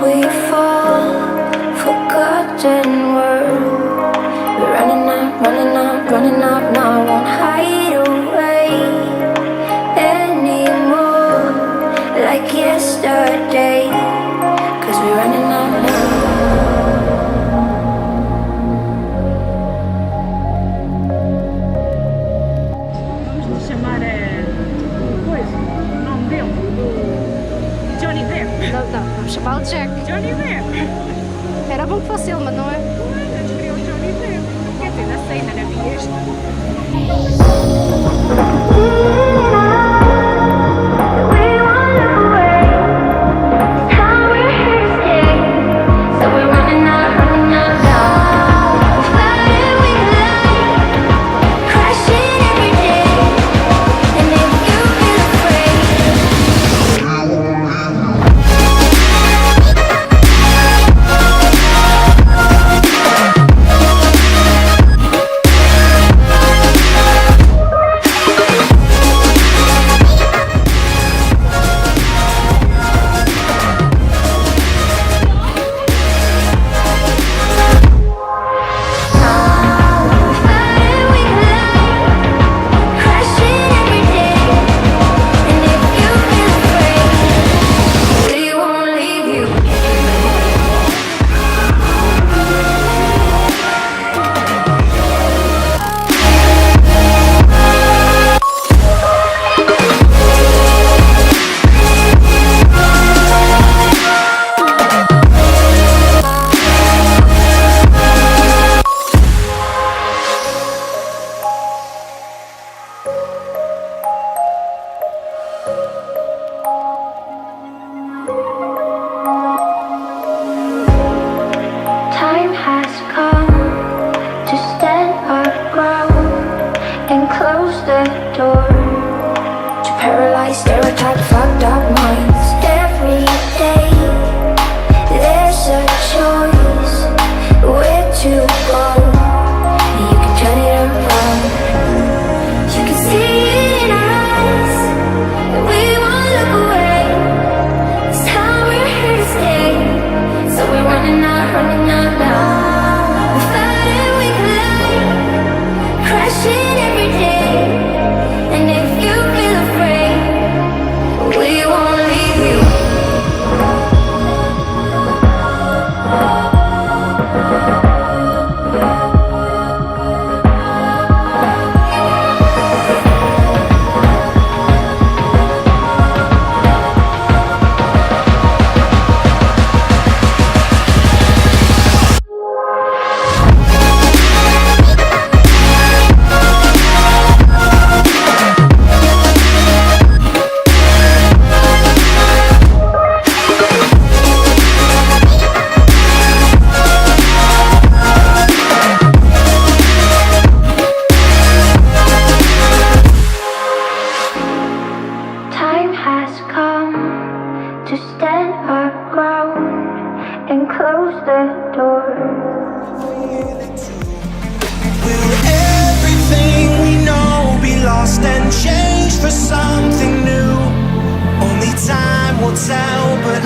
We fall, forgotten world. We're running out, running out, running out now. I won't hide away anymore like yesterday, 'cause we're running out now. Vamos chamare coisa, o nome dele, do Johnny Depp. Não, vamos chamá-lo de Jack. Johnny Depp. Era bom que fosse ele, mas não é? Antes queria o Johnny Depp. Quer dizer, na cena era vi este. Time has come to stand our ground and close the door to paralyze stereotype fucked up minds. Every day there's a choice where to go. You can turn it around. You can see it in our eyes that we won't look away. This time we're here to stay, so we're running out now. We fight and we collide, crashing every day. And if you feel afraid, we won't leave you. Time has come to stand our ground and close the door. Will everything we know be lost and changed for something new? Only time will tell, but